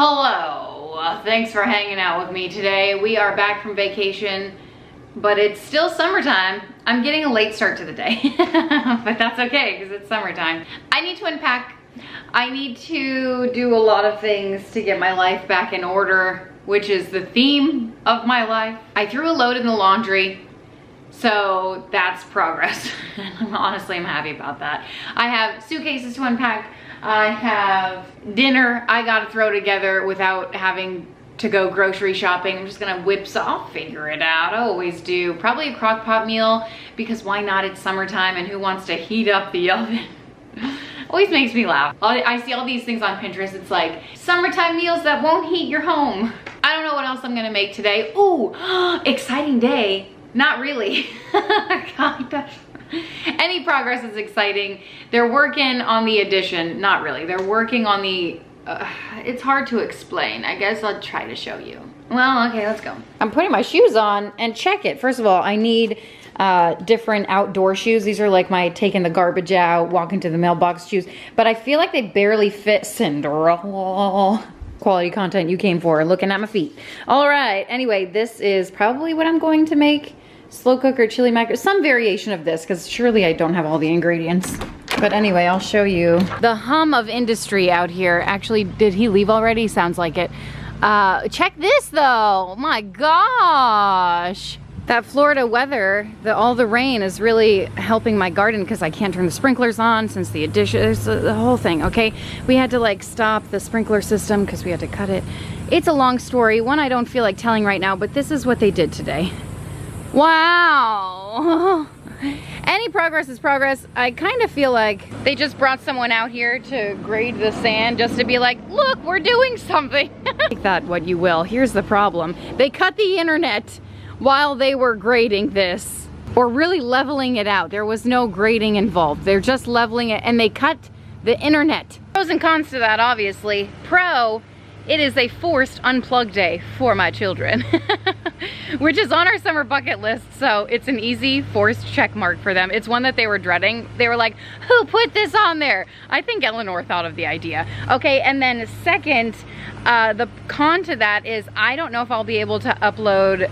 Hello, thanks for hanging out with me today. We are back from vacation, but it's still summertime. I'm getting a late start to the day, but that's okay because it's summertime. I need to unpack. I need to do a lot of things to get my life back in order, which is the theme of my life. I threw a load in the laundry, so that's progress. Honestly, I'm happy about that. I have suitcases to unpack. I have dinner I gotta throw together without having to go grocery shopping. I'm just gonna I'll figure it out. I always do. Probably a crock pot meal, because why not? It's summertime and who wants to heat up the oven? Always makes me laugh. I see all these things on Pinterest. It's like summertime meals that won't heat your home. I don't know what else I'm gonna make today. Ooh, exciting day. Not really. Kind of. Any progress is exciting. They're working on the addition. Not really. They're working on the, it's hard to explain. I guess I'll try to show you. Well, okay, let's go. I'm putting my shoes on and check it. First of all, I need different outdoor shoes. These are like my taking the garbage out, walking to the mailbox shoes. But I feel like they barely fit Cinderella. Quality content you came for, looking at my feet. All right, anyway, this is probably what I'm going to make. Slow cooker, chili mac, some variation of this, because surely I don't have all the ingredients. But anyway, I'll show you. The hum of industry out here. Actually, did he leave already? Sounds like it. Check this though, my gosh. That Florida weather, all the rain is really helping my garden because I can't turn the sprinklers on since the addition, the whole thing, okay? We had to like stop the sprinkler system because we had to cut it. It's a long story, one I don't feel like telling right now, but this is what they did today. Wow. Any progress is progress. I kind of feel like they just brought someone out here to grade the sand just to be like, look, we're doing something. Take that what you will. Here's the problem. They cut the internet while they were grading this, or really leveling it out. There was no grading involved. They're just leveling it, and they cut the internet. Pros and cons to that, obviously. Pro, it is a forced unplug day for my children, which is on our summer bucket list, so it's an easy forced check mark for them. It's one that they were dreading. They were like, who put this on there? I think Eleanor thought of the idea. Okay, and then second, the con to that is I don't know if I'll be able to upload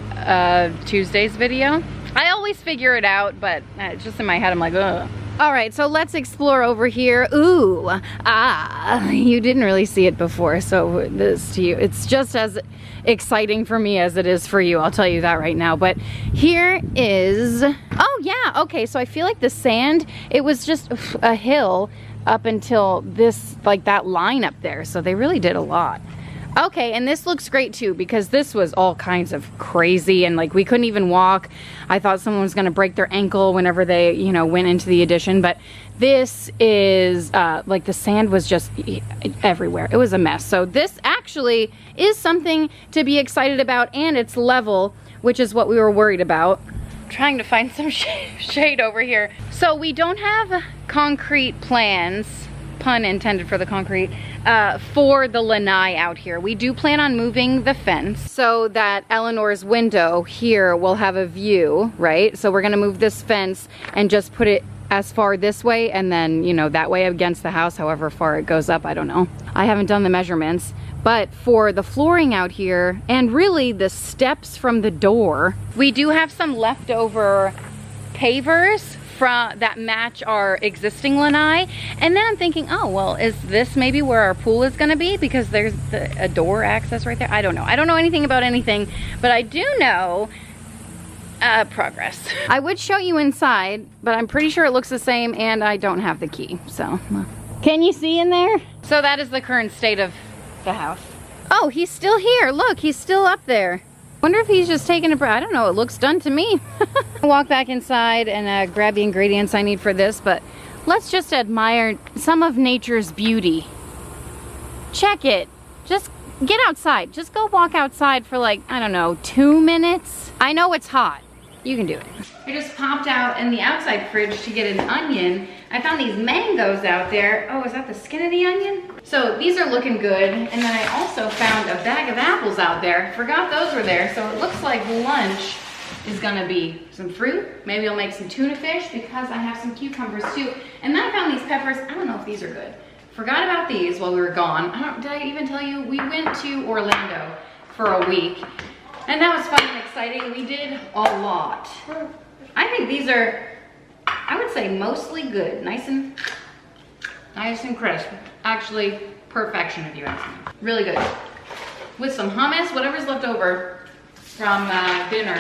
Tuesday's video. I always figure it out, but it's just in my head, I'm like, ugh. All right, so let's explore over here. Ooh, you didn't really see it before, so this to you, it's just as exciting for me as it is for you, I'll tell you that right now. But here is, oh yeah, okay, so I feel like the sand, it was just a hill up until this, like that line up there, so they really did a lot. Okay, and this looks great too, because this was all kinds of crazy and like we couldn't even walk. I thought someone was gonna break their ankle whenever they, you know, went into the addition, but this is, like the sand was just everywhere. It was a mess. So this actually is something to be excited about, and it's level, which is what we were worried about. Trying to find some shade over here. So we don't have concrete plans, pun intended for the concrete, for the lanai out here. We do plan on moving the fence so that Eleanor's window here will have a view, right? So we're gonna move this fence and just put it as far this way, and then, you know, that way against the house, however far it goes up, I don't know. I haven't done the measurements, but for the flooring out here, and really the steps from the door, we do have some leftover pavers that match our existing lanai. And then I'm thinking, oh, well, is this maybe where our pool is gonna be? Because there's a door access right there. I don't know. I don't know anything about anything, but I do know progress. I would show you inside, but I'm pretty sure it looks the same, and I don't have the key, so. Can you see in there? So that is the current state of the house. Oh, he's still here. Look, he's still up there. Wonder if he's just taking a break. I don't know, it looks done to me. Walk back inside and grab the ingredients I need for this, but let's just admire some of nature's beauty. Check it. Just get outside. Just go walk outside for like, I don't know, 2 minutes. I know it's hot. You can do it. I just popped out in the outside fridge to get an onion. I found these mangoes out there. Oh, is that the skin of the onion? So these are looking good. And then I also found a bag of apples out there. Forgot those were there. So it looks like lunch is gonna be some fruit. Maybe I'll make some tuna fish because I have some cucumbers too. And then I found these peppers. I don't know if these are good Forgot about these while we were gone. Did I even tell you? We went to Orlando for a week, and that was fun and exciting. We did a lot. I think these are, I would say, mostly good. Nice and crisp. Actually, perfection if you ask me. Really good. With some hummus, whatever's left over from dinner,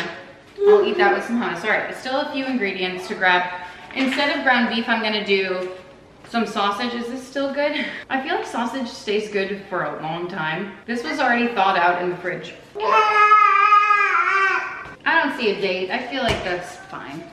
I'll eat that with some hummus. All right, still a few ingredients to grab. Instead of ground beef, I'm gonna do some sausage. Is this still good? I feel like sausage stays good for a long time. This was already thawed out in the fridge. I don't see a date. I feel like that's fine.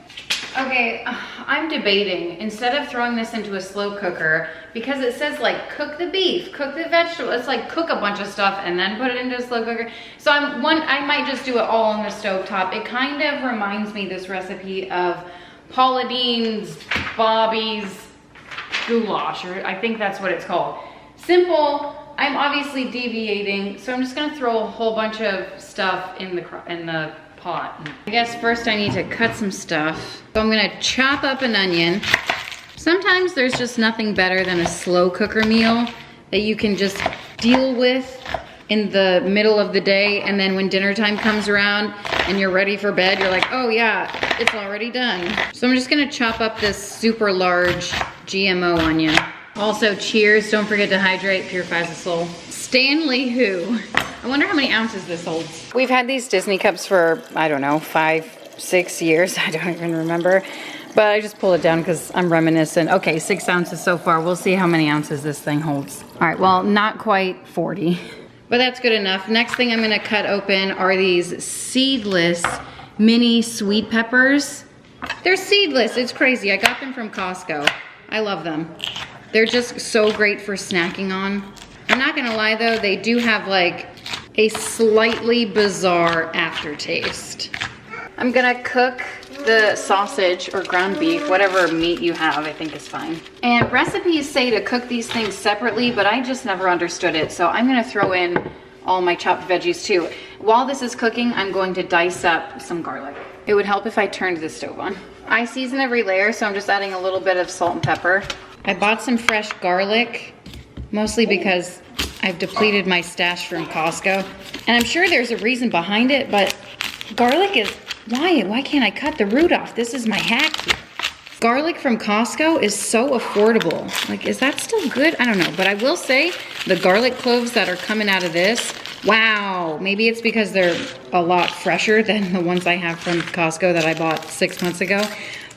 Okay, I'm debating, instead of throwing this into a slow cooker, because it says like cook the beef, cook the vegetable, it's like cook a bunch of stuff and then put it into a slow cooker. So I might just do it all on the stove top. It kind of reminds me, this recipe, of Paula Deen's Bobby's goulash, or I think that's what it's called. Simple. I'm obviously deviating, so I'm just gonna throw a whole bunch of stuff in the pot. I guess first I need to cut some stuff. So I'm gonna chop up an onion. Sometimes there's just nothing better than a slow cooker meal that you can just deal with in the middle of the day, and then when dinner time comes around and you're ready for bed, you're like, oh yeah, it's already done. So I'm just gonna chop up this super large GMO onion. Also, cheers, don't forget to hydrate, purifies the soul. Stanley Who. I wonder how many ounces this holds. We've had these Disney cups for, I don't know, 5, 6 years. I don't even remember. But I just pulled it down because I'm reminiscent. Okay, 6 ounces so far. We'll see how many ounces this thing holds. All right, well, not quite 40. But that's good enough. Next thing I'm gonna cut open are these seedless mini sweet peppers. They're seedless, it's crazy. I got them from Costco. I love them. They're just so great for snacking on. I'm not gonna lie though, they do have like a slightly bizarre aftertaste. I'm gonna cook the sausage or ground beef, whatever meat you have, I think is fine. And recipes say to cook these things separately, but I just never understood it. So I'm gonna throw in all my chopped veggies too. While this is cooking, I'm going to dice up some garlic. It would help if I turned the stove on. I season every layer, so I'm just adding a little bit of salt and pepper. I bought some fresh garlic, mostly because I've depleted my stash from Costco. And I'm sure there's a reason behind it, but garlic is, why can't I cut the root off? This is my hack here. Garlic from Costco is so affordable. Like, is that still good? I don't know, but I will say the garlic cloves that are coming out of this, wow, maybe it's because they're a lot fresher than the ones I have from Costco that I bought 6 months ago.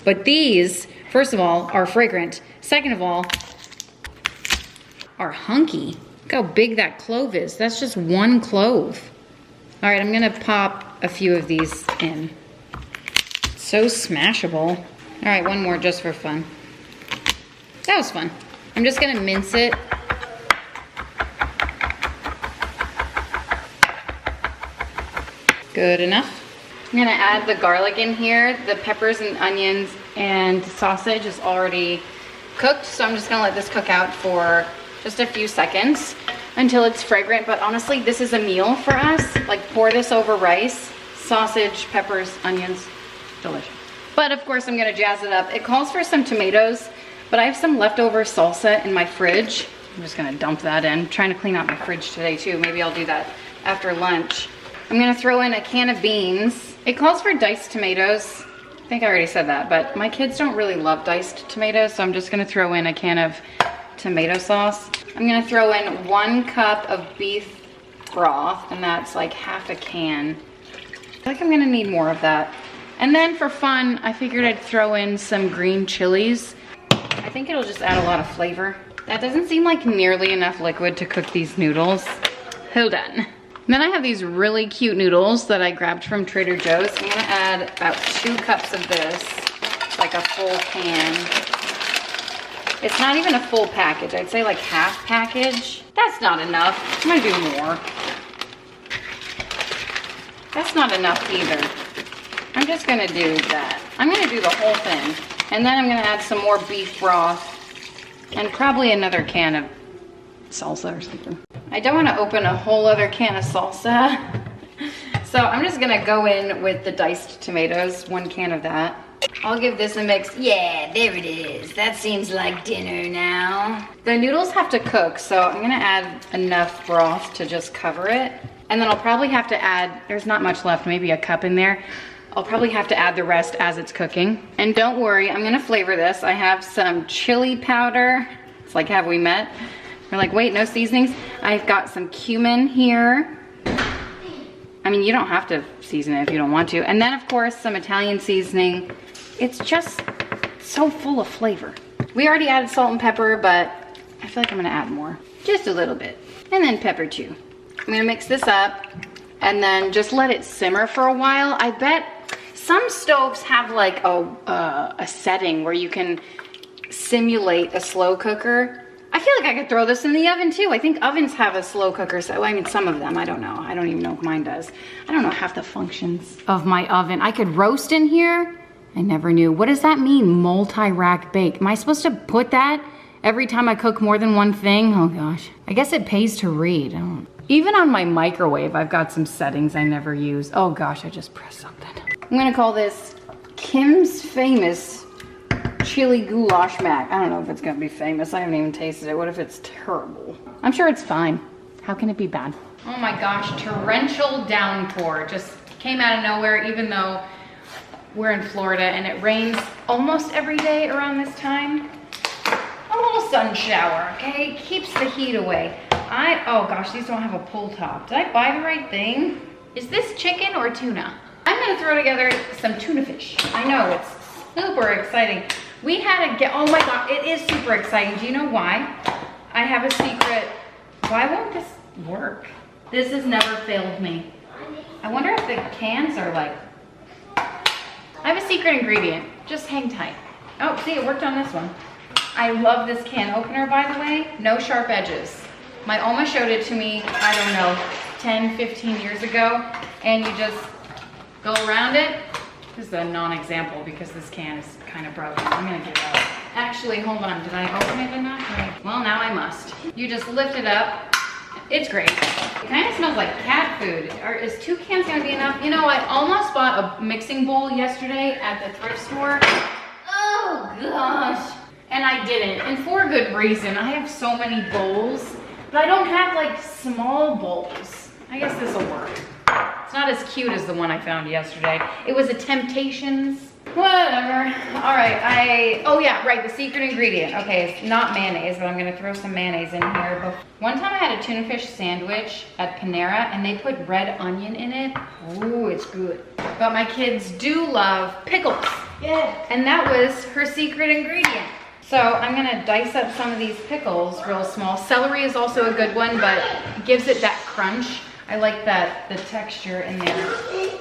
But these, first of all, are fragrant. Second of all, are hunky. Look how big that clove is. That's just one clove. All right, I'm gonna pop a few of these in. So smashable. All right, one more just for fun. That was fun. I'm just gonna mince it. Good enough. I'm gonna add the garlic in here. The peppers and onions and sausage is already cooked, so I'm just gonna let this cook out for just a few seconds until it's fragrant. But honestly, this is a meal for us. Like, pour this over rice, sausage, peppers, onions, delicious. But of course, I'm gonna jazz it up. It calls for some tomatoes, but I have some leftover salsa in my fridge. I'm just gonna dump that in. I'm trying to clean out my fridge today too. Maybe I'll do that after lunch. I'm gonna throw in a can of beans. It calls for diced tomatoes. I think I already said that, but my kids don't really love diced tomatoes, so I'm just gonna throw in a can of tomato sauce. I'm gonna throw in 1 cup of beef broth, and that's like half a can. I feel like I'm gonna need more of that. And then for fun, I figured I'd throw in some green chilies. I think it'll just add a lot of flavor. That doesn't seem like nearly enough liquid to cook these noodles. Hold on. And then I have these really cute noodles that I grabbed from Trader Joe's. I'm gonna add about 2 cups of this, like a full can. It's not even a full package. I'd say like half package. That's not enough. I'm gonna do more. That's not enough either. I'm just gonna do that. I'm gonna do the whole thing. And then I'm gonna add some more beef broth and probably another can of salsa or something. I don't wanna open a whole other can of salsa. So I'm just gonna go in with the diced tomatoes, 1 can of that. I'll give this a mix. Yeah, there it is. That seems like dinner now. The noodles have to cook, so I'm gonna add enough broth to just cover it. And then I'll probably have to add, there's not much left, maybe a cup in there. I'll probably have to add the rest as it's cooking. And don't worry, I'm gonna flavor this. I have some chili powder. It's like, have we met? We're like, wait, no seasonings. I've got some cumin here. I mean, you don't have to season it if you don't want to. And then of course, some Italian seasoning. It's just so full of flavor. We already added salt and pepper, but I feel like I'm gonna add more. Just a little bit. And then pepper too. I'm gonna mix this up and then just let it simmer for a while. I bet some stoves have like a setting where you can simulate a slow cooker. I feel like I could throw this in the oven too. I think ovens have a slow cooker. So I mean, some of them, I don't know. I don't even know if mine does. I don't know half the functions of my oven. I could roast in here. I never knew. What does that mean, multi-rack bake? Am I supposed to put that every time I cook more than one thing? Oh gosh. I guess it pays to read. Even on my microwave, I've got some settings I never use. Oh gosh, I just pressed something. I'm gonna call this Kim's Famous Chili Goulash Mac. I don't know if it's gonna be famous. I haven't even tasted it. What if it's terrible? I'm sure it's fine. How can it be bad? Oh my gosh, torrential downpour just came out of nowhere, even though we're in Florida and it rains almost every day around this time. A little sun shower, okay? Keeps the heat away. Oh gosh, these don't have a pull top. Did I buy the right thing? Is this chicken or tuna? I'm gonna throw together some tuna fish. I know, it's super exciting. We had oh my God, it is super exciting. Do you know why? I have a secret. Why won't this work? This has never failed me. I wonder if the cans are like, I have a secret ingredient. Just hang tight. Oh, see, it worked on this one. I love this can opener, by the way. No sharp edges. My Oma showed it to me, I don't know, 10, 15 years ago. And you just go around it. This is a non-example because this can is kind of broken. I'm gonna give it out. Actually, hold on. Did I open it enough? Well, now I must. You just lift it up. It's great. It kind of smells like cat food. Is 2 cans gonna be enough? You know, I almost bought a mixing bowl yesterday at the thrift store. Oh gosh. And I didn't, and for a good reason. I have so many bowls, but I don't have like small bowls. I guess this will work. It's not as cute as the one I found yesterday. It was a Temptations. Whatever. All right, oh yeah, right, the secret ingredient. Okay, it's not mayonnaise, but I'm gonna throw some mayonnaise in here. But one time I had a tuna fish sandwich at Panera and they put red onion in it. Ooh, it's good. But my kids do love pickles. Yeah. And that was her secret ingredient. So I'm gonna dice up some of these pickles real small. Celery is also a good one, but it gives it that crunch. I like the texture in there.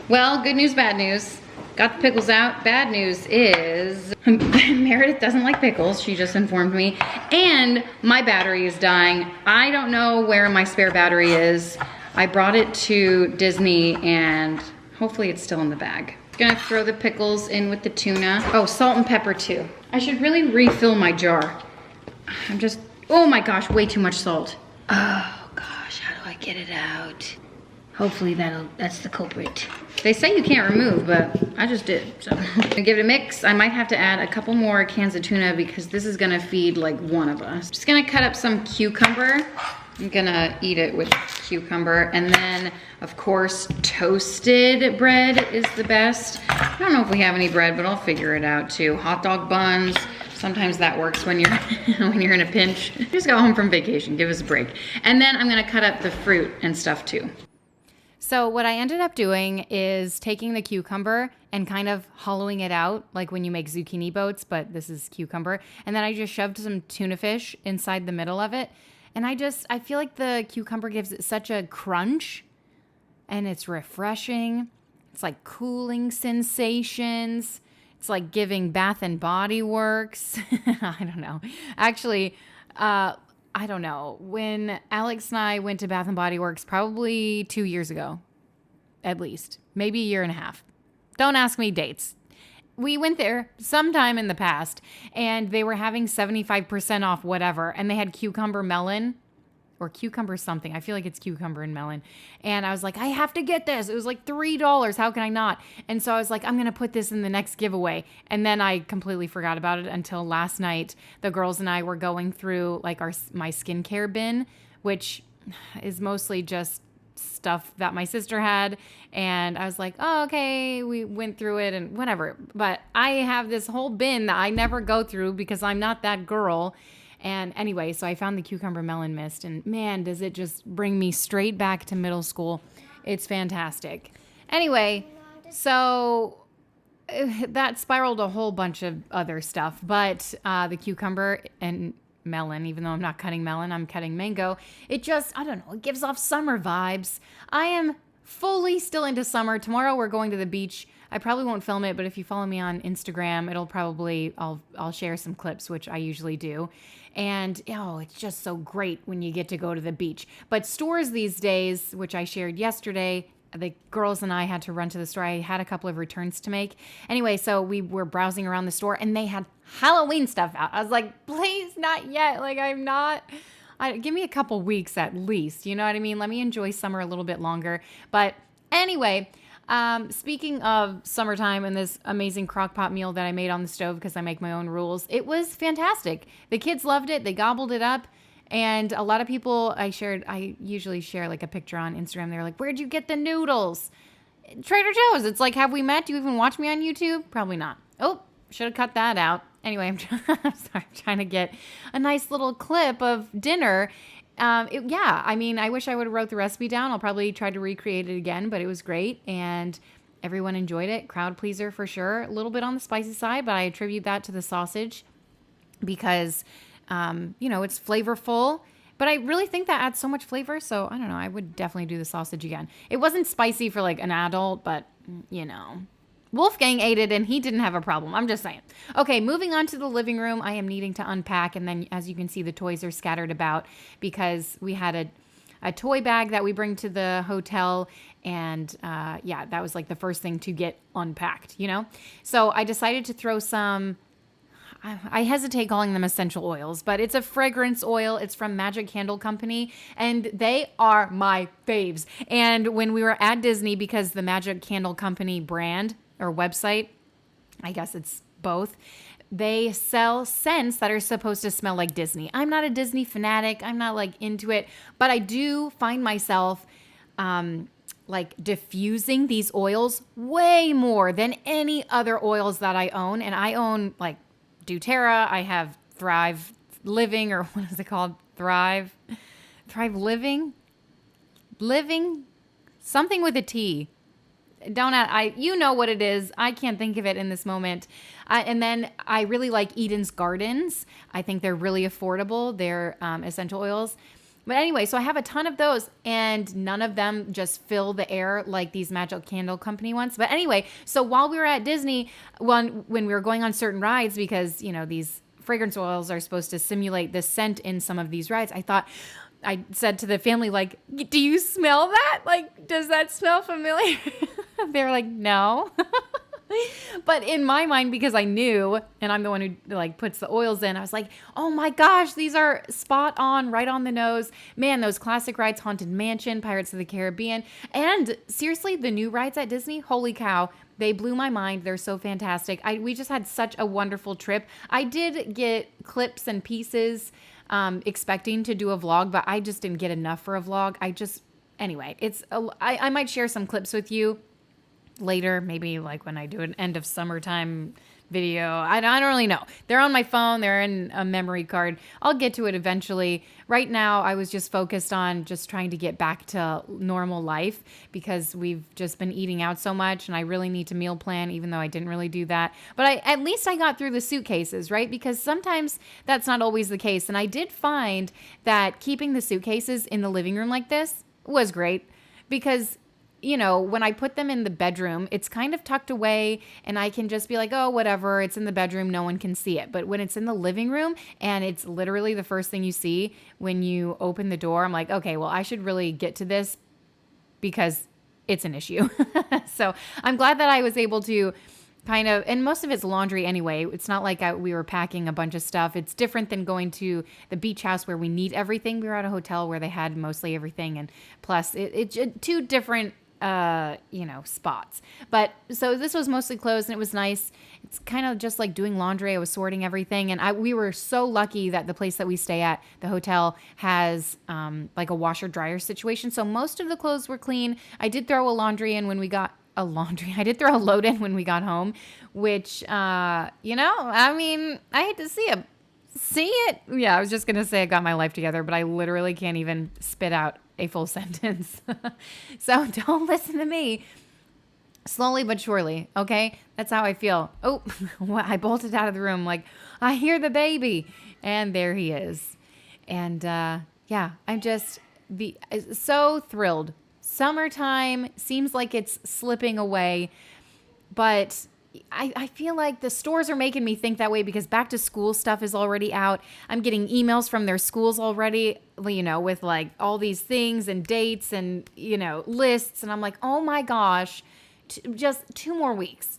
Well, good news, bad news. Got the pickles out. Bad news is Meredith doesn't like pickles. She just informed me. And my battery is dying. I don't know where my spare battery is. I brought it to Disney and hopefully it's still in the bag. Gonna throw the pickles in with the tuna. Oh, salt and pepper too. I should really refill my jar. Oh my gosh, way too much salt. Oh gosh, how do I get it out? Hopefully that's the culprit. They say you can't remove, but I just did, so. I'm gonna give it a mix. I might have to add a couple more cans of tuna because this is gonna feed like one of us. Just gonna cut up some cucumber. I'm gonna eat it with cucumber. And then, of course, toasted bread is the best. I don't know if we have any bread, but I'll figure it out too. Hot dog buns. Sometimes that works when you're when you're in a pinch. Just go home from vacation, give us a break. And then I'm gonna cut up the fruit and stuff too. So what I ended up doing is taking the cucumber and kind of hollowing it out, like when you make zucchini boats, but this is cucumber. And then I just shoved some tuna fish inside the middle of it. And I feel like the cucumber gives it such a crunch and it's refreshing. It's like cooling sensations. It's like giving Bath and Body Works. I don't know. Actually, I don't know. When Alex and I went to Bath and Body Works probably 2 years ago, at least, maybe a year and a half. Don't ask me dates. We went there sometime in the past and they were having 75% off whatever. And they had cucumber melon. or cucumber something. I feel like it's cucumber and melon. And I was like, I have to get this. It was like $3. How can I not? And so I was like, I'm going to put this in the next giveaway. And then I completely forgot about it until last night. The girls and I were going through like my skincare bin, which is mostly just stuff that my sister had, and I was like, oh, okay, we went through it and whatever. But I have this whole bin that I never go through because I'm not that girl. And anyway, so I found the cucumber melon mist, and man, does it just bring me straight back to middle school. It's fantastic. Anyway, so that spiraled a whole bunch of other stuff, but the cucumber and melon, even though I'm not cutting melon, I'm cutting mango. It just, I don't know, it gives off summer vibes. I am fully still into summer. Tomorrow we're going to the beach. I probably won't film it, but if you follow me on Instagram, it'll probably, I'll share some clips, which I usually do. And it's just so great when you get to go to the beach. But stores these days, which I shared yesterday, the girls and I had to run to the store. I had a couple of returns to make. Anyway, so we were browsing around the store and they had Halloween stuff out. I was like, please, not yet. Like, give me a couple weeks at least. You know what I mean? Let me enjoy summer a little bit longer. But anyway, speaking of summertime and this amazing crock pot meal that I made on the stove because I make my own rules, it was fantastic. The kids loved it. They gobbled it up. And a lot of people I usually share like a picture on Instagram. They're like, where'd you get the noodles? Trader Joe's. It's like, have we met? Do you even watch me on YouTube? Probably not. Oh, should have cut that out. Anyway, I'm trying to get a nice little clip of dinner. I wish I would have wrote the recipe down. I'll probably try to recreate it again, but it was great. And everyone enjoyed it. Crowd pleaser for sure. A little bit on the spicy side, but I attribute that to the sausage because it's flavorful, but I really think that adds so much flavor. So I don't know. I would definitely do the sausage again. It wasn't spicy for like an adult, but Wolfgang ate it and he didn't have a problem. I'm just saying. Okay, moving on to the living room. I am needing to unpack. And then as you can see, the toys are scattered about because we had a toy bag that we bring to the hotel. And that was like the first thing to get unpacked, So I decided to throw some, I hesitate calling them essential oils, but it's a fragrance oil. It's from Magic Candle Company, and they are my faves. And when we were at Disney, because the Magic Candle Company brand or website, I guess it's both, they sell scents that are supposed to smell like Disney. I'm not a Disney fanatic. I'm not like into it, but I do find myself like diffusing these oils way more than any other oils that I own. And I own like doTERRA, I have Thrive Living, or what is it called? Thrive Living, something with a T. You know what it is. I can't think of it in this moment. And then I really like Eden's Gardens. I think they're really affordable. They're essential oils. But anyway, so I have a ton of those, and none of them just fill the air like these Magic Candle Company ones. But anyway, so while we were at Disney, when we were going on certain rides, because, these fragrance oils are supposed to simulate the scent in some of these rides, I said to the family, like, do you smell that? Like, does that smell familiar? They were like, no. But in my mind, because I knew, and I'm the one who like puts the oils in, I was like, oh my gosh, these are spot on, right on the nose. Man, those classic rides, Haunted Mansion, Pirates of the Caribbean, and seriously, the new rides at Disney, holy cow, they blew my mind. They're so fantastic. We just had such a wonderful trip. I did get clips and pieces expecting to do a vlog, but I just didn't get enough for a vlog. Anyway, I might share some clips with you later, maybe like when I do an end of summertime video. I don't really know. They're on my phone. They're in a memory card. I'll get to it eventually. Right now, I was just focused on just trying to get back to normal life because we've just been eating out so much and I really need to meal plan, even though I didn't really do that. But at least I got through the suitcases, right? Because sometimes that's not always the case. And I did find that keeping the suitcases in the living room like this was great because when I put them in the bedroom, it's kind of tucked away and I can just be like, oh, whatever, it's in the bedroom, no one can see it. But when it's in the living room and it's literally the first thing you see when you open the door, I'm like, okay, well, I should really get to this because it's an issue. So I'm glad that I was able to kind of, and most of it's laundry anyway. It's not like we were packing a bunch of stuff. It's different than going to the beach house where we need everything. We were at a hotel where they had mostly everything, and plus it's two different spots. But so this was mostly clothes, and it was nice. It's kind of just like doing laundry. I was sorting everything, and we were so lucky that the place that we stay at, the hotel, has like a washer dryer situation. So most of the clothes were clean. I did throw a load in when we got home, which I hate to see it. Yeah, I was just gonna say I got my life together, but I literally can't even spit out a full sentence. So don't listen to me. Slowly but surely, okay? That's how I feel. Oh, I bolted out of the room like, I hear the baby. And there he is. And I'm just so thrilled. Summertime seems like it's slipping away, but I feel like the stores are making me think that way because back to school stuff is already out. I'm getting emails from their schools already, with like all these things and dates and, lists. And I'm like, oh my gosh, just 2 more weeks,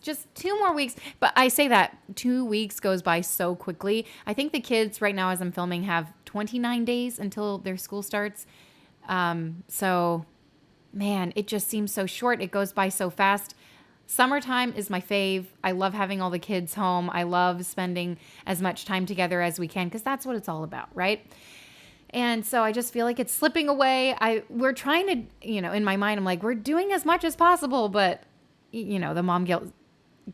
But I say that 2 weeks goes by so quickly. I think the kids right now, as I'm filming, have 29 days until their school starts. So man, it just seems so short. It goes by so fast. Summertime is my fave. I love having all the kids home. I love spending as much time together as we can because that's what it's all about, right? And so I just feel like it's slipping away. We're trying to, in my mind, I'm like, we're doing as much as possible, but, the mom guilt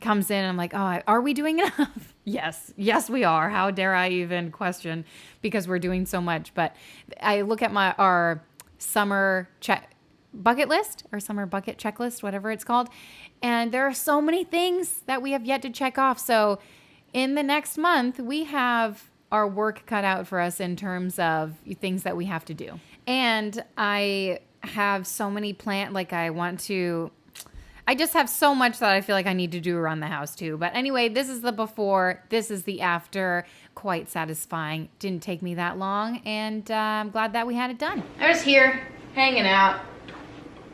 comes in and I'm like, oh, are we doing enough? Yes, we are. How dare I even question because we're doing so much. But I look at our summer bucket list or summer bucket checklist, whatever it's called. And there are so many things that we have yet to check off. So in the next month, we have our work cut out for us in terms of things that we have to do. And I have so many I just have so much that I feel like I need to do around the house too. But anyway, this is the before, this is the after. Quite satisfying. Didn't take me that long. And I'm glad that we had it done. I was here hanging out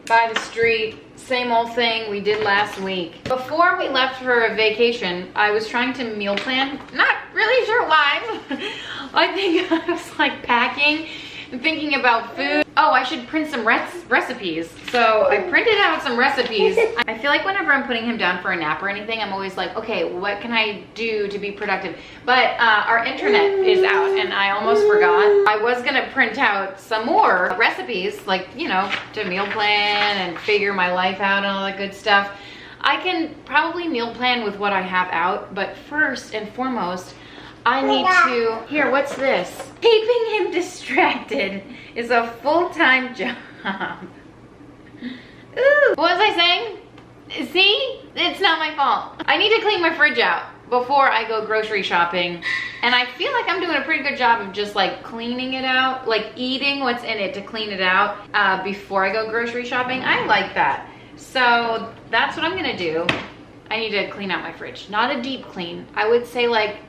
by the street, same old thing we did last week. Before we left for a vacation, I was trying to meal plan. Not really sure why. I think I was like packing and thinking about food. Oh, I should print some recipes. So I printed out some recipes. I feel like whenever I'm putting him down for a nap or anything, I'm always like, okay, what can I do to be productive? But our internet is out and I almost forgot. I was gonna print out some more recipes, like, to meal plan and figure my life out and all that good stuff. I can probably meal plan with what I have out, but first and foremost, I need to, here, what's this? Keeping him distracted is a full-time job. Ooh, what was I saying? See, it's not my fault. I need to clean my fridge out before I go grocery shopping. And I feel like I'm doing a pretty good job of just like cleaning it out, like eating what's in it to clean it out before I go grocery shopping. I like that. So that's what I'm gonna do. I need to clean out my fridge. Not a deep clean. I would say like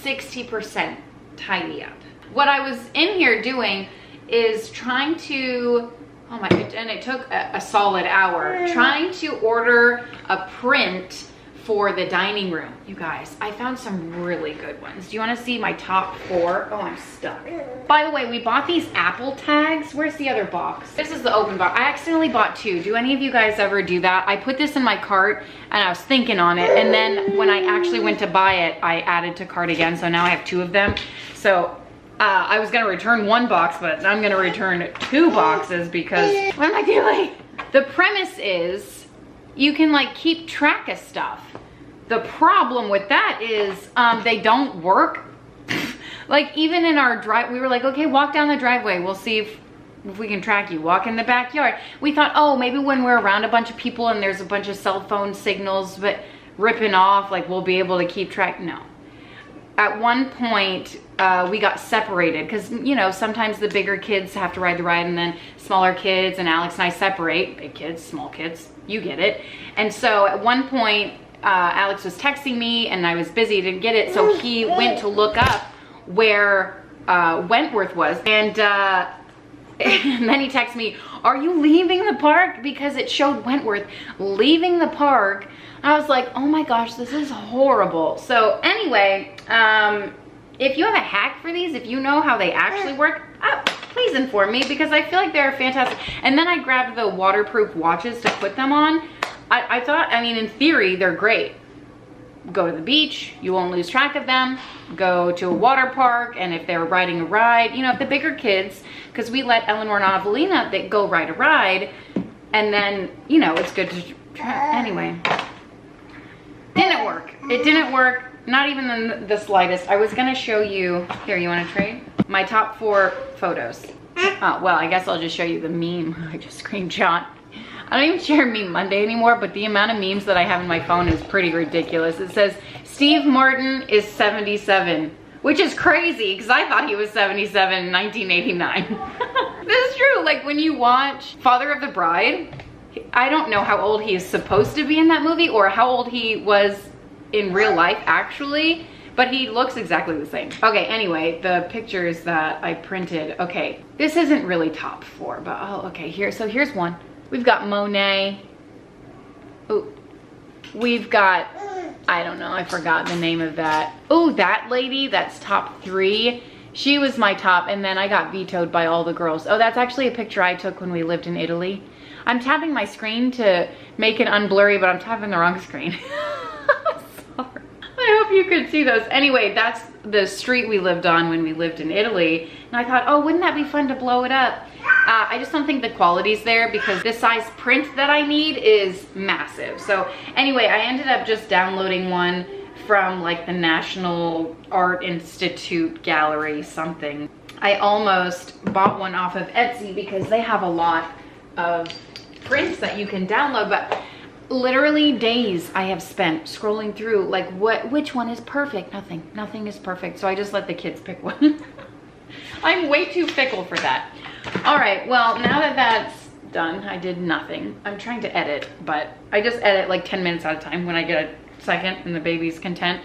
60% tidy up. What I was in here doing is trying to, oh my, and it took a solid hour, trying to order a print for the dining room. You guys, I found some really good ones. Do you want to see my top 4? Oh, I'm stuck. By the way, we bought these Apple tags. Where's the other box? This is the open box. I accidentally bought 2. Do any of you guys ever do that? I put this in my cart and I was thinking on it, and then when I actually went to buy it, I added to cart again, so now I have 2 of them. So I was gonna return 1 box, but I'm gonna return 2 boxes because what am I doing? The premise is you can like keep track of stuff. The problem with that is they don't work. Like even in our drive, we were like, okay, walk down the driveway. We'll see if we can track you. Walk in the backyard. We thought, oh, maybe when we're around a bunch of people and there's a bunch of cell phone signals but ripping off, like we'll be able to keep track. No. At one point, we got separated because, sometimes the bigger kids have to ride the ride and then smaller kids, and Alex and I separate. Big kids, small kids, you get it. And so at one point, Alex was texting me and I was busy, didn't get it. So he went to look up where Wentworth was. And And then he texted me, are you leaving the park? Because it showed Wentworth leaving the park. I was like, oh my gosh, this is horrible. So anyway, if you have a hack for these, if you know how they actually work, please inform me, because I feel like they're fantastic. And then I grabbed the waterproof watches to put them on. I thought, I mean, in theory, they're great. Go to the beach, you won't lose track of them. Go to a water park, and if they're riding a ride, you know, if the bigger kids, because we let Eleanor and Evelina, they go ride a ride, and then, you know, it's good to try. Anyway, didn't work. It didn't work, not even in the slightest. I was gonna show you, here, you wanna trade? My top 4 photos. Oh, well, I guess I'll just show you the meme I just screenshot. I don't even share Meme Monday anymore, but the amount of memes that I have in my phone is pretty ridiculous. It says, Steve Martin is 77, which is crazy because I thought he was 77 in 1989. This is true. Like when you watch Father of the Bride, I don't know how old he is supposed to be in that movie or how old he was in real life actually, but he looks exactly the same. Okay, anyway, the pictures that I printed. Okay, this isn't really top 4, but oh, okay, here's one. We've got Monet. Oh, we've got, I don't know, I forgot the name of that. Oh, that lady, that's top 3. She was my top, and then I got vetoed by all the girls. Oh, that's actually a picture I took when we lived in Italy. I'm tapping my screen to make it unblurry, but I'm tapping the wrong screen. Sorry. I hope you could see those. Anyway, that's the street we lived on when we lived in Italy. And I thought, oh, wouldn't that be fun to blow it up? I just don't think the quality's there because the size print that I need is massive. So anyway, I ended up just downloading one from like the National Art Institute Gallery something. I almost bought one off of Etsy because they have a lot of prints that you can download, but literally days I have spent scrolling through like which one is perfect. Nothing is perfect. So I just let the kids pick one. I'm way too fickle for that. All right, well, now that that's done, I did nothing. I'm trying to edit, but I just edit like 10 minutes at a time when I get a second and the baby's content.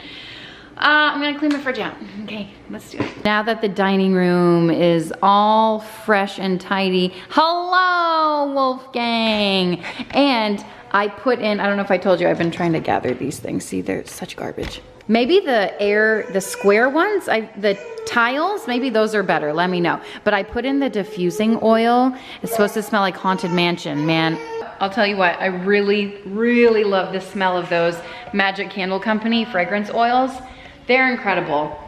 I'm gonna clean the fridge out. Okay, let's do it. Now that the dining room is all fresh and tidy, hello, Wolfgang. And I put in, I don't know if I told you, I've been trying to gather these things. See, they're such garbage. Maybe the square ones, the tiles, maybe those are better, let me know. But I put in the diffusing oil. It's supposed to smell like Haunted Mansion, man. I'll tell you what, I really, really love the smell of those Magic Candle Company fragrance oils. They're incredible.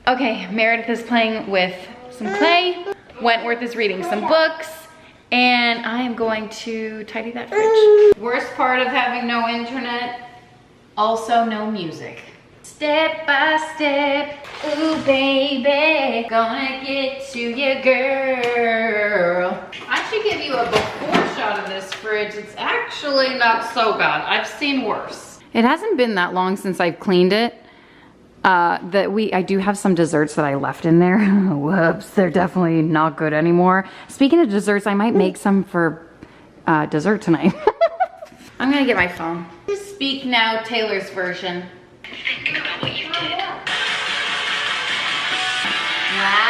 Okay, Meredith is playing with some clay. Wentworth is reading some books. And I am going to tidy that fridge. Worst part of having no internet, also no music. Step by step, ooh baby, gonna get to you, girl. I should give you a before shot of this fridge. It's actually not so bad. I've seen worse. It hasn't been that long since I've cleaned it. I do have some desserts that I left in there. Whoops, they're definitely not good anymore. Speaking of desserts, I might make some for dessert tonight. I'm gonna get my phone. Speak Now, Taylor's version. Think about what you did. Wow,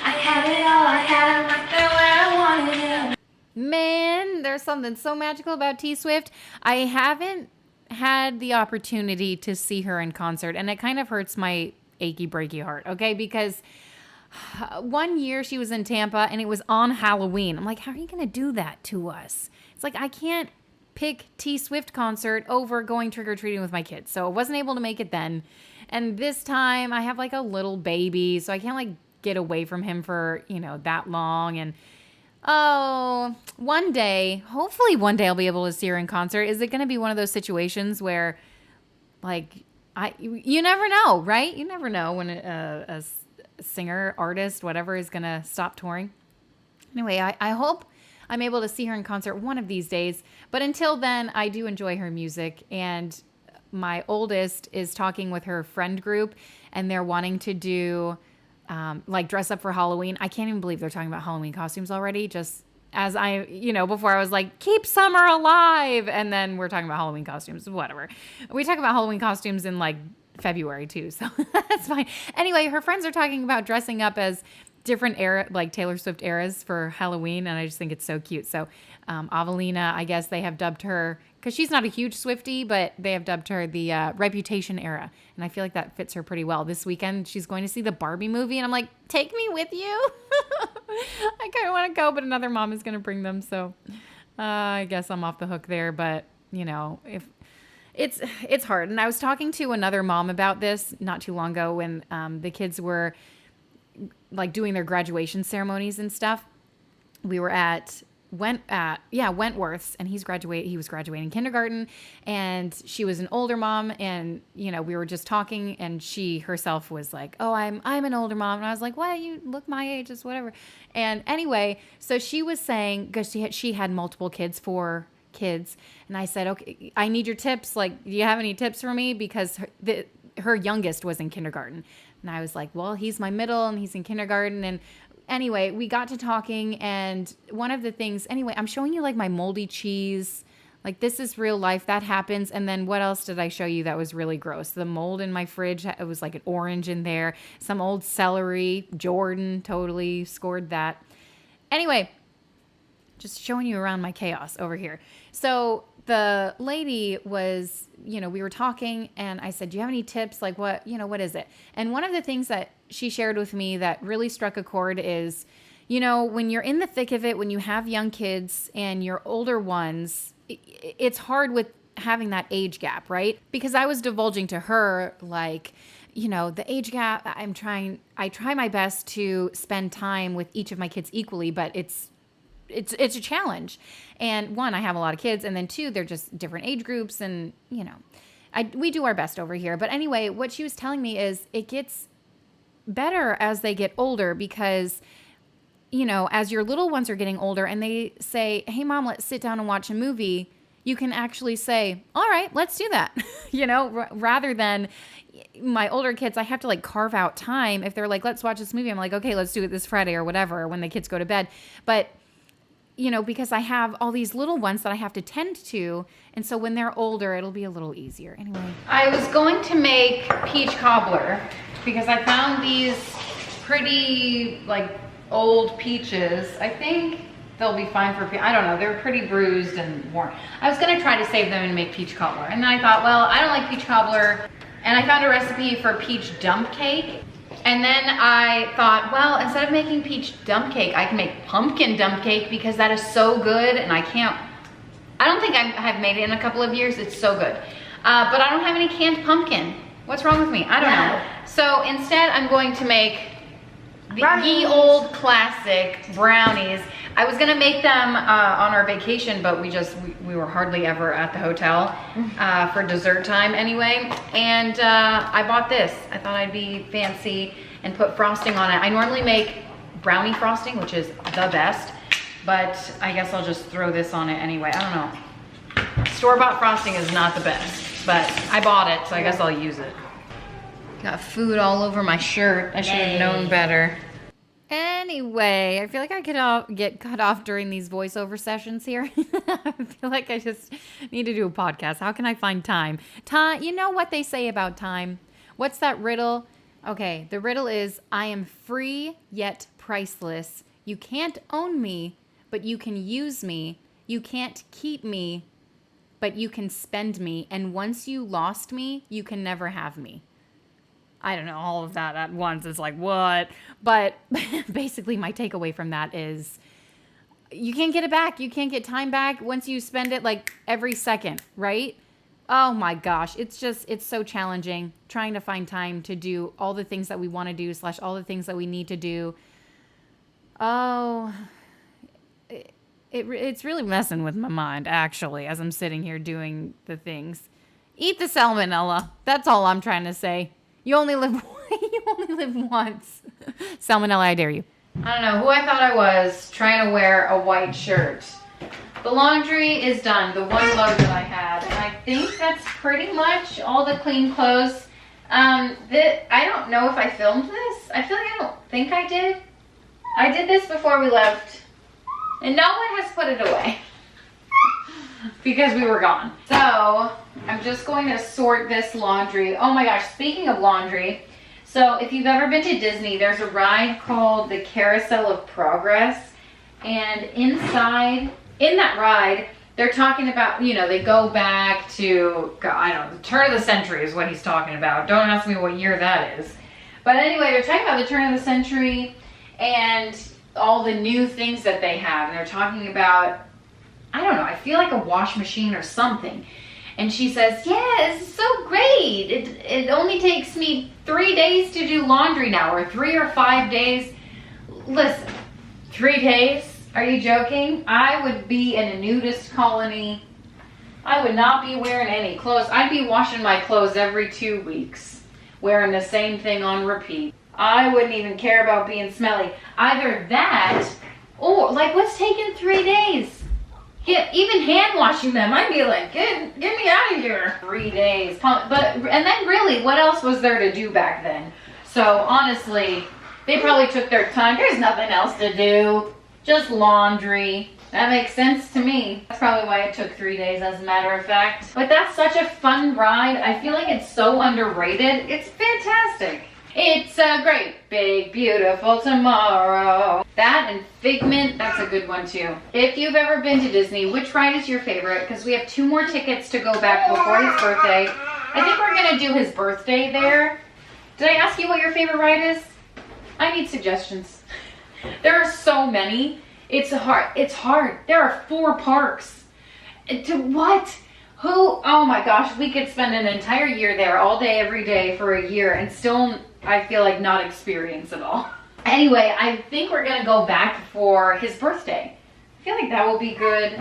I had it all, I had it right there where I wanted it. Man, there's something so magical about T Swift. I haven't had the opportunity to see her in concert, and it kind of hurts my achy breaky heart, okay? Because one year she was in Tampa and it was on Halloween. I'm like, how are you gonna do that to us? It's like, I can't pick T Swift concert over going trick-or-treating with my kids. So I wasn't able to make it then. And this time I have like a little baby, so I can't like get away from him for, you know, that long. And oh, one day, hopefully one day I'll be able to see her in concert. Is it going to be one of those situations where like, you never know, right? You never know when a singer, artist, whatever is going to stop touring. Anyway, I hope I'm able to see her in concert one of these days. But until then, I do enjoy her music. And my oldest is talking with her friend group, and they're wanting to do like dress up for Halloween. I can't even believe they're talking about Halloween costumes already. Just as I, you know, before I was like, keep summer alive. And then we're talking about Halloween costumes, whatever. We talk about Halloween costumes in like February too, so that's fine. Anyway, her friends are talking about dressing up as different era, like Taylor Swift eras for Halloween, and I just think it's so cute. So Avelina, I guess they have dubbed her, because she's not a huge Swiftie, but they have dubbed her the Reputation era, and I feel like that fits her pretty well. This weekend, she's going to see the Barbie movie, and I'm like, take me with you. I kind of want to go, but another mom is going to bring them, so I guess I'm off the hook there, but, you know, if it's hard. And I was talking to another mom about this not too long ago when the kids were like doing their graduation ceremonies and stuff. We were at Wentworth's, and he was graduating kindergarten, and she was an older mom, and you know, we were just talking, and she herself was like, oh, I'm an older mom, and I was like, well, you look my age, it's whatever. And anyway, so she was saying, because she had multiple kids, 4 kids, and I said, okay, I need your tips, like, do you have any tips for me, because her youngest was in kindergarten. And I was like, well, he's my middle and he's in kindergarten. And anyway, we got to talking, and one of the things, anyway, I'm showing you like my moldy cheese. Like, this is real life. That happens. And then what else did I show you that was really gross? The mold in my fridge, it was like an orange in there. Some old celery. Jordan totally scored that. Anyway, just showing you around my chaos over here. So the lady was, you know, we were talking, and I said, do you have any tips? Like, what is it? And one of the things that she shared with me that really struck a chord is, you know, when you're in the thick of it, when you have young kids and your older ones, it's hard with having that age gap, right? Because I was divulging to her, like, you know, the age gap, I try my best to spend time with each of my kids equally, but it's a challenge. And 1, I have a lot of kids, and then 2, they're just different age groups, and you know, we do our best over here. But anyway, what she was telling me is it gets better as they get older, because you know, as your little ones are getting older and they say, hey mom, let's sit down and watch a movie, you can actually say, all right, let's do that. You know, rather than my older kids, I have to like carve out time. If they're like, let's watch this movie, I'm like, okay, let's do it this Friday or whatever, when the kids go to bed. But you know, because I have all these little ones that I have to tend to. And so when they're older, it'll be a little easier. Anyway, I was going to make peach cobbler because I found these pretty like old peaches. I think they'll be fine for, I don't know, they're pretty bruised and worn. I was gonna try to save them and make peach cobbler. And then I thought, well, I don't like peach cobbler. And I found a recipe for peach dump cake. And then I thought, well, instead of making peach dump cake, I can make pumpkin dump cake because that is so good. And I don't think I have made it in a couple of years. It's so good. But I don't have any canned pumpkin. What's wrong with me? I don't know. So instead, I'm going to make the ye old classic brownies. I was gonna make them on our vacation, but we were hardly ever at the hotel for dessert time anyway. And I bought this. I thought I'd be fancy and put frosting on it. I normally make brownie frosting, which is the best, but I guess I'll just throw this on it anyway. I don't know. Store-bought frosting is not the best, but I bought it, so I guess I'll use it. Got food all over my shirt. I should have known better. Anyway, I feel like I could get cut off during these voiceover sessions here. I feel like I just need to do a podcast. How can I find time? Time, you know what they say about time? What's that riddle? Okay, the riddle is, I am free yet priceless. You can't own me, but you can use me. You can't keep me, but you can spend me. And once you lost me, you can never have me. I don't know, all of that at once. It's like, what? But basically my takeaway from that is you can't get it back. You can't get time back once you spend it like every second, right? Oh my gosh. It's so challenging trying to find time to do all the things that we want to do / all the things that we need to do. Oh, it's really messing with my mind, actually, as I'm sitting here doing the things. Eat the salmonella. That's all I'm trying to say. You only live once. Salmonella, I dare you. I don't know who I thought I was trying to wear a white shirt. The laundry is done, the one load that I had. And I think that's pretty much all the clean clothes. I don't know if I filmed this. I feel like I don't think I did. I did this before we left. And no one has put it away. Because we were gone. So I'm just going to sort this laundry. Oh my gosh, speaking of laundry. So if you've ever been to Disney, there's a ride called the Carousel of Progress. And inside, in that ride, they're talking about, you know, they go back to, I don't know, the turn of the century is what he's talking about. Don't ask me what year that is. But anyway, they're talking about the turn of the century and all the new things that they have. And they're talking about, I don't know, I feel like a wash machine or something. And she says, yeah, this is so great. It only takes me 3 days to do laundry now, or 3 or 5 days. Listen, 3 days? Are you joking? I would be in a nudist colony. I would not be wearing any clothes. I'd be washing my clothes every 2 weeks, wearing the same thing on repeat. I wouldn't even care about being smelly. Either that, or like, what's taking 3 days? Yeah, even hand washing them, I'd be like, get me out of here. 3 days. And then really, what else was there to do back then? So honestly, they probably took their time. There's nothing else to do. Just laundry. That makes sense to me. That's probably why it took 3 days, as a matter of fact. But that's such a fun ride. I feel like it's so underrated. It's fantastic. It's a great, big, beautiful tomorrow. That and Figment, that's a good one too. If you've ever been to Disney, which ride is your favorite? Because we have 2 more tickets to go back before his birthday. I think we're gonna do his birthday there. Did I ask you what your favorite ride is? I need suggestions. There are so many. It's hard. There are 4 parks. To what? Who? Oh my gosh, we could spend an entire year there all day, every day for a year and still, I feel like, not experience it all. Anyway, I think we're gonna go back for his birthday. I feel like that will be good.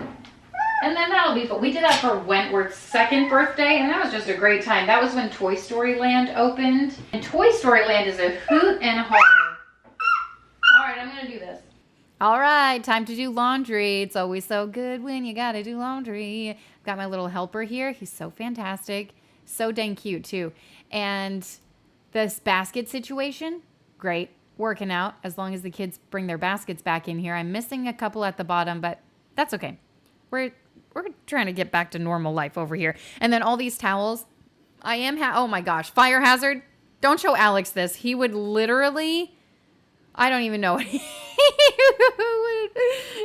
And then that'll be fun. We did that for Wentworth's 2nd birthday, and that was just a great time. That was when Toy Story Land opened. And Toy Story Land is a hoot and a horror. All right, I'm gonna do this. All right, time to do laundry. It's always so good when you gotta do laundry. I've got my little helper here. He's so fantastic. So dang cute too. And this basket situation, great. Working out as long as the kids bring their baskets back in here. I'm missing a couple at the bottom, but that's okay. We're trying to get back to normal life over here. And then all these towels. Oh my gosh, fire hazard. Don't show Alex this. He would literally, I don't even know. He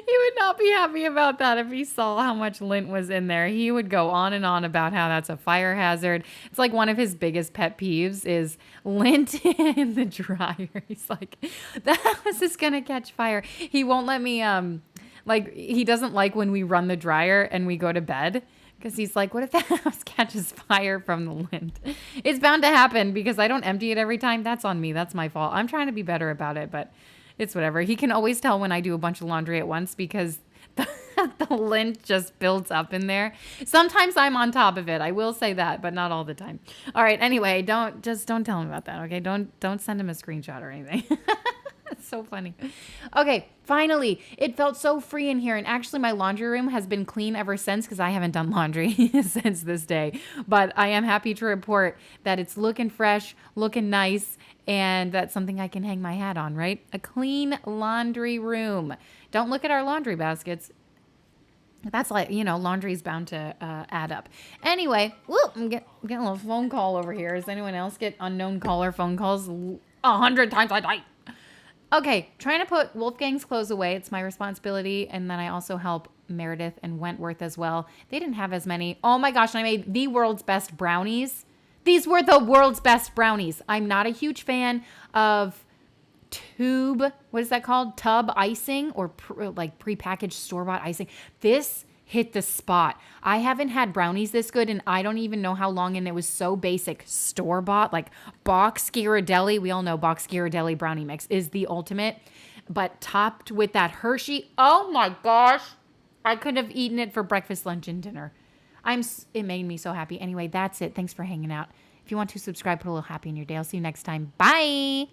would not be happy about that if he saw how much lint was in there. He would go on and on about how that's a fire hazard. It's like one of his biggest pet peeves is lint in the dryer. He's like, how is this gonna catch fire? He won't let me, like, he doesn't like when we run the dryer and we go to bed. Because he's like, what if the house catches fire from the lint? It's bound to happen because I don't empty it every time. That's on me. That's my fault. I'm trying to be better about it, but it's whatever. He can always tell when I do a bunch of laundry at once because the lint just builds up in there. Sometimes I'm on top of it. I will say that, but not all the time. All right. Anyway, don't tell him about that. Okay. Don't send him a screenshot or anything. It's so funny. Okay, finally, it felt so free in here. And actually, my laundry room has been clean ever since because I haven't done laundry since this day. But I am happy to report that it's looking fresh, looking nice, and that's something I can hang my hat on, right? A clean laundry room. Don't look at our laundry baskets. That's like, you know, laundry's bound to add up. Anyway, whoop, I'm getting a little phone call over here. Does anyone else get unknown caller phone calls 100 times a day? Okay, trying to put Wolfgang's clothes away. It's my responsibility. And then I also help Meredith and Wentworth as well. They didn't have as many. Oh my gosh, and I made the world's best brownies. These were the world's best brownies. I'm not a huge fan of tube, what is that called? Tub icing or like prepackaged store-bought icing. This hit the spot. I haven't had brownies this good and I don't even know how long, and it was so basic. Store-bought, like Box Ghirardelli. We all know Box Ghirardelli brownie mix is the ultimate, but topped with that Hershey. Oh my gosh. I could have eaten it for breakfast, lunch, and dinner. It made me so happy. Anyway, that's it. Thanks for hanging out. If you want to subscribe, put a little happy in your day. I'll see you next time. Bye.